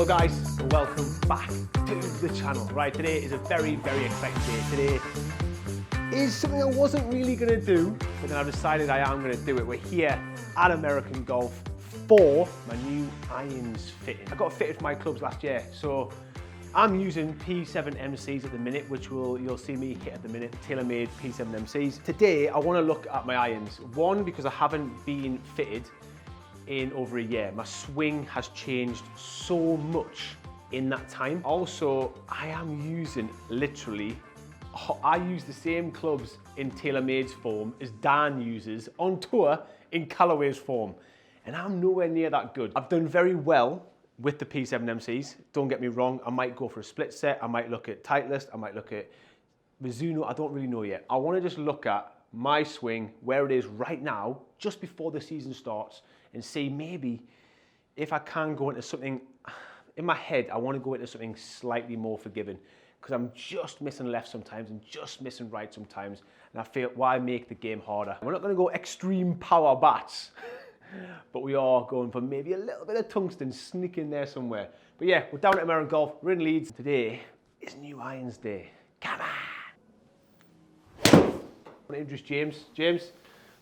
Hello guys, and welcome back to the channel. Right, today is a very, very exciting day. Today is something I wasn't really going to do, but then I've decided I am going to do it. We're here at American Golf for my new irons fitting. I got fitted for my clubs last year, so I'm using P7 MCs at the minute, which you'll see me hit at the minute, tailor-made P7 MCs. Today, I want to look at my irons. One, because I haven't been fitted in over a year. My swing has changed so much in that time. Also, I am using I use the same clubs in TaylorMade's form as Dan uses on tour in Callaway's form. And I'm nowhere near that good. I've done very well with the P7 MCs. Don't get me wrong, I might go for a split set, I might look at Titleist, I might look at Mizuno, I don't really know yet. I want to just look at my swing, where it is right now, just before the season starts, and see maybe if I can go into something, in my head, I want to go into something slightly more forgiving, because I'm just missing left sometimes and just missing right sometimes, and I feel, why make the game harder? We're not going to go extreme power bats, but we are going for maybe a little bit of tungsten sneak in there somewhere. But yeah, we're down at American Golf, we're in Leeds. Today is New Irons Day. Come on! I want to introduce James. James,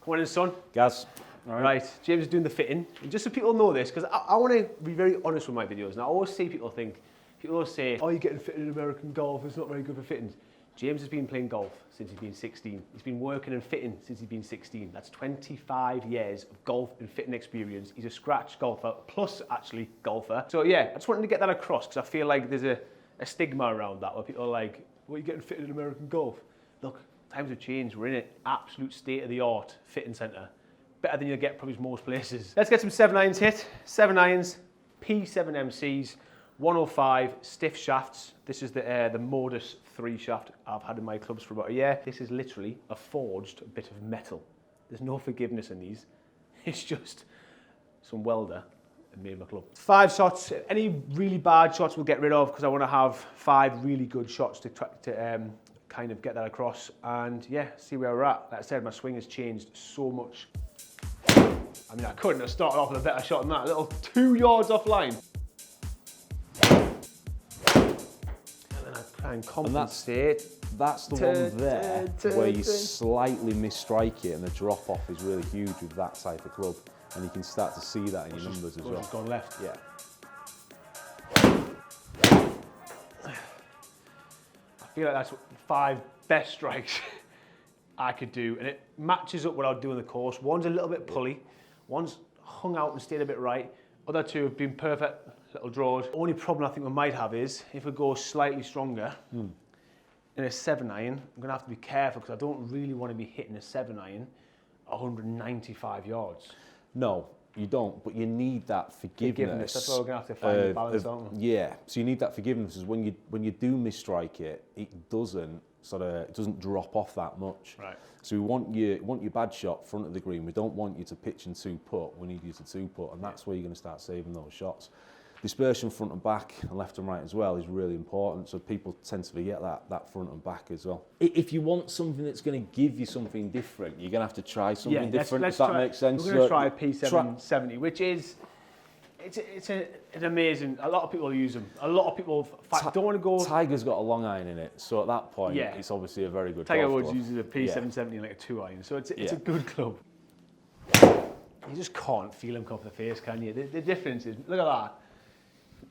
come on in, son. Gaz. Right, James is doing the fitting. And just so people know this, because I want to be very honest with my videos, and I always see people always say, oh, you're getting fitted in American Golf, it's not very good for fittings. James has been playing golf since he's been 16. He's been working and fitting since he's been 16. That's 25 years of golf and fitting experience. He's a scratch golfer, plus actually golfer. So yeah, I just wanted to get that across, because I feel like there's a stigma around that, where people are like, well, you're getting fitted in American Golf. Look, times have changed. We're in an absolute state-of-the-art fitting centre. Better than you'll get probably most places. Let's get some 7 irons hit. 7 irons, P7 MCs, 105 stiff shafts. This is the Modus 3 shaft I've had in my clubs for about a year. This is literally a forged bit of metal. There's no forgiveness in these. It's just some welder and made my club. 5 shots. Any really bad shots we'll get rid of, because I want to have 5 really good shots to kind of get that across. And yeah, see where we're at. Like I said, my swing has changed so much. I mean, I couldn't have started off with a better shot than that. A little 2 yards offline. And then I try and compensate. That's the one there where you slightly misstrike it, and the drop off is really huge with that type of club. And you can start to see that in your numbers as well. It's gone left. Yeah. I feel like that's 5 best strikes I could do, and it matches up what I'll do on the course. One's a little bit pulley, one's hung out and stayed a bit right. Other 2 have been perfect little draws. Only problem I think we might have is if we go slightly stronger in a 7 iron, I'm gonna have to be careful, because I don't really want to be hitting a 7 iron 195 yards. No, you don't, but you need that forgiveness. That's why we're gonna have to find the balance, aren't we? Yeah, so you need that forgiveness, because when you do mistrike it, it doesn't drop off that much. Right. So we want your bad shot front of the green. We don't want you to pitch and 2-putt. We need you to 2-putt, and that's where you're going to start saving those shots. Dispersion front and back and left and right as well is really important. So people tend to forget that front and back as well. If you want something that's going to give you something different, you're going to have to try something different. If that makes sense. We're going to try a P770, which is. It's an amazing. A lot of people use them. A lot of people don't want to go. Tiger's got a long iron in it, so at that point, it's obviously a very good. Tiger Woods uses a P770 like a 2 iron, so it's a good club. You just can't feel him come off the face, can you? The difference is, look at that,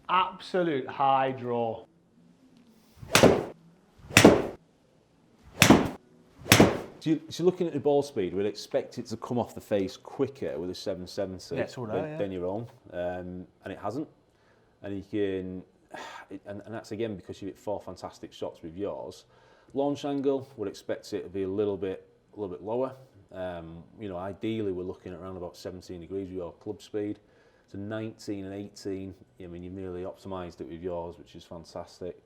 absolute high draw. So you're looking at the ball speed, we'd expect it to come off the face quicker with a 770 than your own, and it hasn't. And you can, and that's again because you hit 4 fantastic shots with yours. Launch angle, would expect it to be a little bit lower. You know, ideally we're looking at around about 17 degrees with your club speed. So 19 and 18, I mean, you've nearly optimised it with yours, which is fantastic.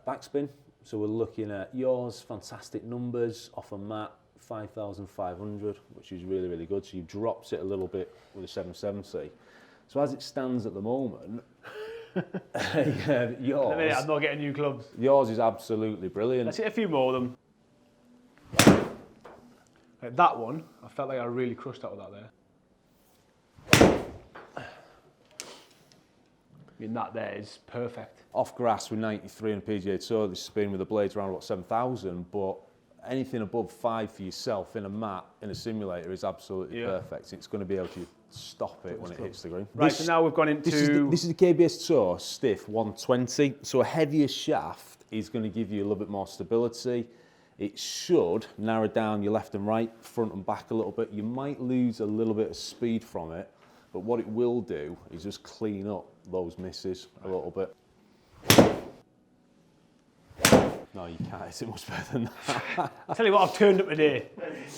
Backspin. So we're looking at yours, fantastic numbers, off a mat, 5,500, which is really, really good. So you've dropped it a little bit with a 770. So as it stands at the moment, yours... I'm not getting new clubs. Yours is absolutely brilliant. Let's hit a few more of them. Like that one, I felt like I really crushed out with that there. I mean, that there is perfect. Off grass with 93 on a PGA Tour, this spin with the blades around about 7,000, but anything above 5 for yourself in a mat, in a simulator, is absolutely perfect. It's going to be able to stop it when it hits the green. Right, so now we've gone into... This is the KBS Tour Stiff 120, so a heavier shaft is going to give you a little bit more stability. It should narrow down your left and right, front and back a little bit. You might lose a little bit of speed from it, but what it will do is just clean up those misses a little bit. No, you can't hit it much better than that. I'll tell you what, I've turned up today.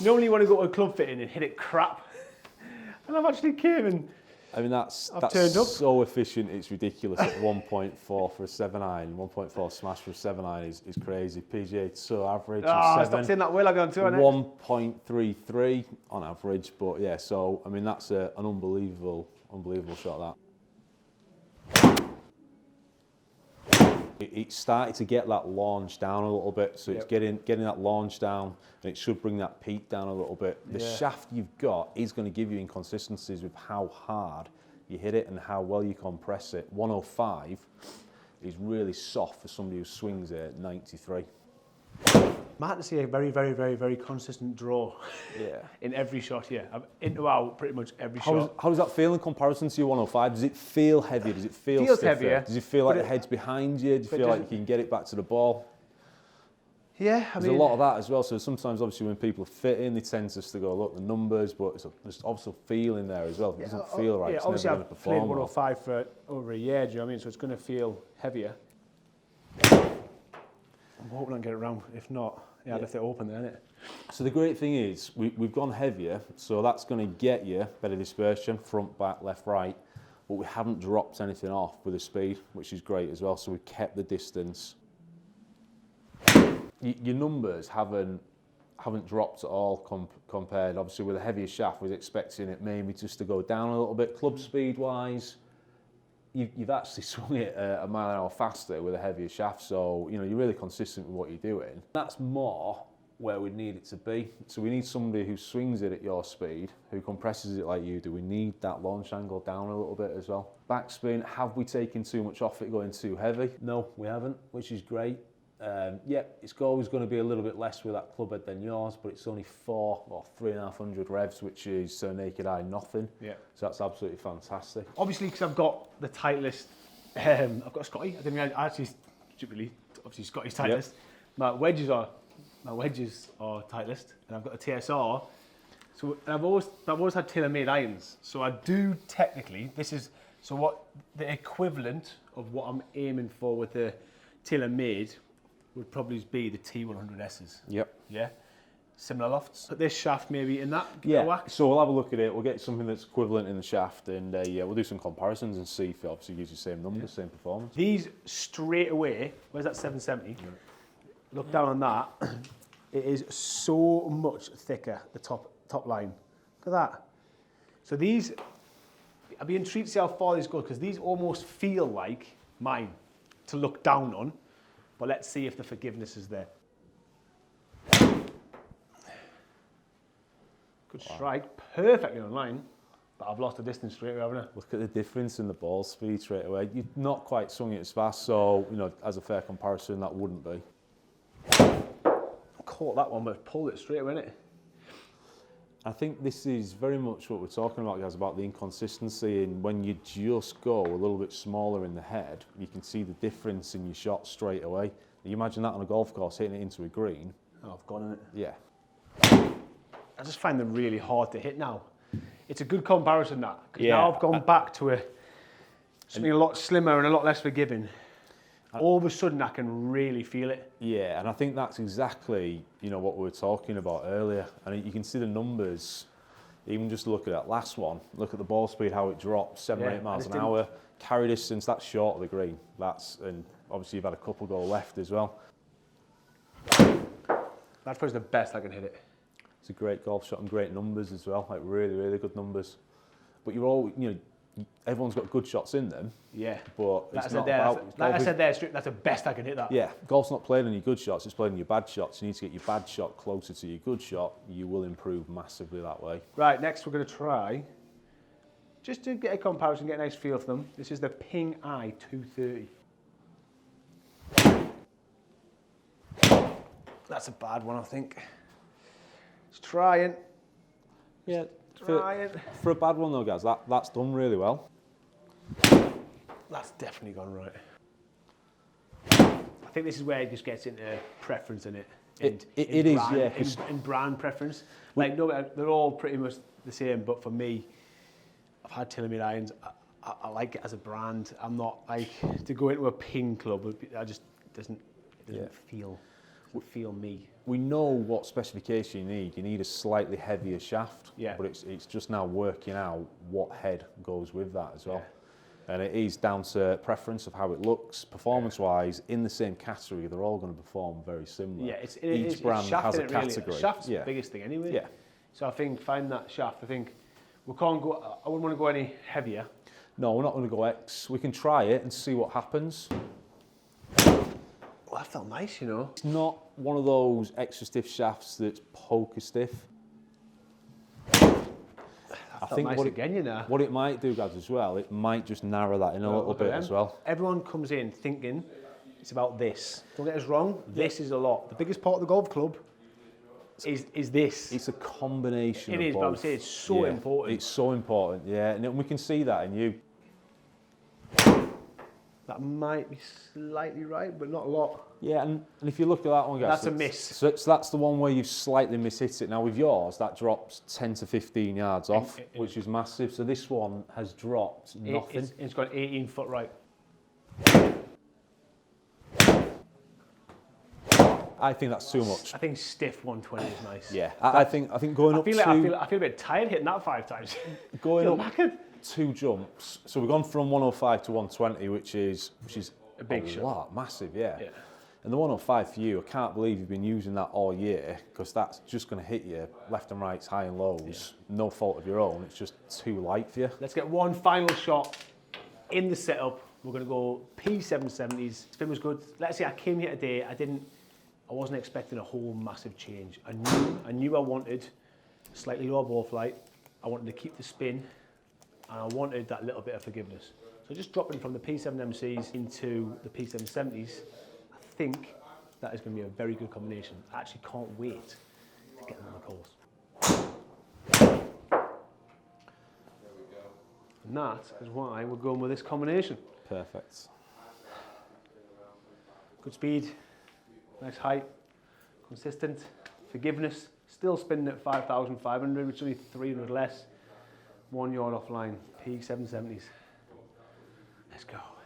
Normally you want to go to a club fitting and hit it crap. And I've actually came and I mean, that's turned up. so efficient, it's ridiculous at 1.4 for a 7-iron. 1.4 smash for a 7-iron is crazy. PGA Tour average of 7. Stop saying that way like I'm doing it. 1.33 on average, but yeah, so, I mean, that's an unbelievable shot, that. It's starting to get that launch down a little bit, so it's getting that launch down, and it should bring that peak down a little bit. The shaft you've got is going to give you inconsistencies with how hard you hit it and how well you compress it. 105 is really soft for somebody who swings it at 93. I had to see a very, very, very, very consistent draw in every shot here. I'm into out pretty much every shot. How does that feel in comparison to your 105? Does it feel heavier? Does it feel Feels stiffer? heavier. Does it feel like the head's behind you? Do you feel like you can get it back to the ball? Yeah, There's a lot of that as well. So sometimes, obviously, when people are fitting, they tend just to go, look, the numbers, but there's obviously feeling there as well. If it doesn't feel right, it's obviously never going to I've played perform 105 for over a year, do you know what I mean? So it's going to feel heavier. I'm hoping I can get it around. If not, I'd have to open there, innit? So the great thing is, we've gone heavier, so that's going to get you better dispersion, front, back, left, right, but we haven't dropped anything off with the speed, which is great as well, so we've kept the distance. Your numbers haven't dropped at all compared, obviously, with a heavier shaft. We're expecting it maybe just to go down a little bit. Club speed-wise, you've actually swung it a mile an hour faster with a heavier shaft, so you're really consistent with what you're doing. That's more where we need it to be. So we need somebody who swings it at your speed, who compresses it like you do. We need that launch angle down a little bit as well. Backspin, have we taken too much off it going too heavy? No, we haven't, which is great. It's always going to be a little bit less with that club head than yours, but it's only 4 or 3,500 revs, which is naked eye nothing. Yeah. So that's absolutely fantastic. Obviously, because I've got the Titleist, I've got a Scotty. I actually stupidly, obviously Scotty's Titleist. My wedges are Titleist, and I've got a TSR. So and I've always had tailor-made irons. So I do technically, what the equivalent of what I'm aiming for with the tailor-made would probably be the T100S's. Yep. Yeah. Similar lofts. Put this shaft maybe in that. So we'll have a look at it. We'll get something that's equivalent in the shaft, and we'll do some comparisons and see if it obviously gives you the same numbers, same performance. These straight away. Where's that 770? Yeah. Look down on that. It is so much thicker. The top line. Look at that. So these, I'd be intrigued to see how far these go, because these almost feel like mine to look down on. But let's see if the forgiveness is there. Good strike, perfectly on line, but I've lost the distance straight away, haven't I? Look at the difference in the ball speed straight away. You've not quite swung it as fast, so as a fair comparison, that wouldn't be. Caught that one, but pulled it straight away, innit? I think this is very much what we're talking about, guys, about the inconsistency, and when you just go a little bit smaller in the head, you can see the difference in your shot straight away. You imagine that on a golf course, hitting it into a green. Oh, I've gone in it. Yeah. I just find them really hard to hit now. It's a good comparison, that. Now I've gone back to something a lot slimmer and a lot less forgiving. All of a sudden, I can really feel it. Yeah, and I think that's exactly, what we were talking about earlier. And you can see the numbers, even just look at that last one. Look at the ball speed, how it dropped, 7 or 8 miles an hour. Carry distance, that's short of the green. And obviously you've had a couple go left as well. That's probably the best I can hit it. It's a great golf shot and great numbers as well, like really, really good numbers. But you're all, everyone's got good shots in them. Yeah. But it's not about... Like I said there, that's the best I can hit that. Yeah, golf's not playing on your good shots, it's playing on your bad shots. You need to get your bad shot closer to your good shot. You will improve massively that way. Right, next we're going to try just to get a comparison, get a nice feel for them, this is the Ping Eye 230. That's a bad one, I think. It's trying. Yeah, trying. For a bad one though, guys, that's done really well. That's definitely gone right. I think this is where it just gets into preference in it. It is, yeah. In brand preference. Like, no, they're all pretty much the same, but for me, I've had telomere irons. I like it as a brand. I'm not like, to go into a Ping club, I just, it doesn't feel me. We know what specification you need. You need a slightly heavier shaft, yeah. But it's just now working out what head goes with that as well. Yeah. And it is down to preference of how it looks. Performance-wise, in the same category, they're all going to perform very similar. Yeah, each brand has a category. Shaft's the biggest thing anyway. Yeah. So I think find that shaft. I think we can't go. I wouldn't want to go any heavier. No, we're not going to go X. We can try it and see what happens. Well, that felt nice, you know. It's not one of those extra stiff shafts that's poker stiff. I think nice what it might do, guys, as well, it might just narrow that in a little bit as well. Everyone comes in thinking it's about this. Don't get us wrong, this is a lot. The biggest part of the golf club is this. It's a combination of both. It is, but I'm saying it's so important. It's so important, yeah, and we can see that in you. That might be slightly right, but not a lot. Yeah, and if you look at that one, guys, that's a miss. So that's the one where you've slightly mishit it. Now with yours, that drops 10 to 15 yards off, which is massive. So this one has dropped nothing. It's got 18 foot right. I think that's too much. I think stiff 120 is nice. Yeah, I think going up to... I feel a bit tired hitting that 5 times. Going up 2 jumps. So we've gone from 105 to 120, which is a big shot. Lot, massive, yeah. And the 105 for you, I can't believe you've been using that all year, because that's just going to hit you left and rights, high and lows. Yeah. No fault of your own. It's just too light for you. Let's get one final shot in the setup. We're going to go P770s. Spin was good. Let's say I came here today. I wasn't expecting a whole massive change. I knew I wanted a slightly lower ball flight. I wanted to keep the spin, and I wanted that little bit of forgiveness. So just dropping from the P7MCs into the P770s, I think that is going to be a very good combination. I actually can't wait to get them on the course. And that is why we're going with this combination. Perfect. Good speed, nice height, consistent, forgiveness, still spinning at 5,500, which is only 300 less, 1 yard offline, P770s. Let's go.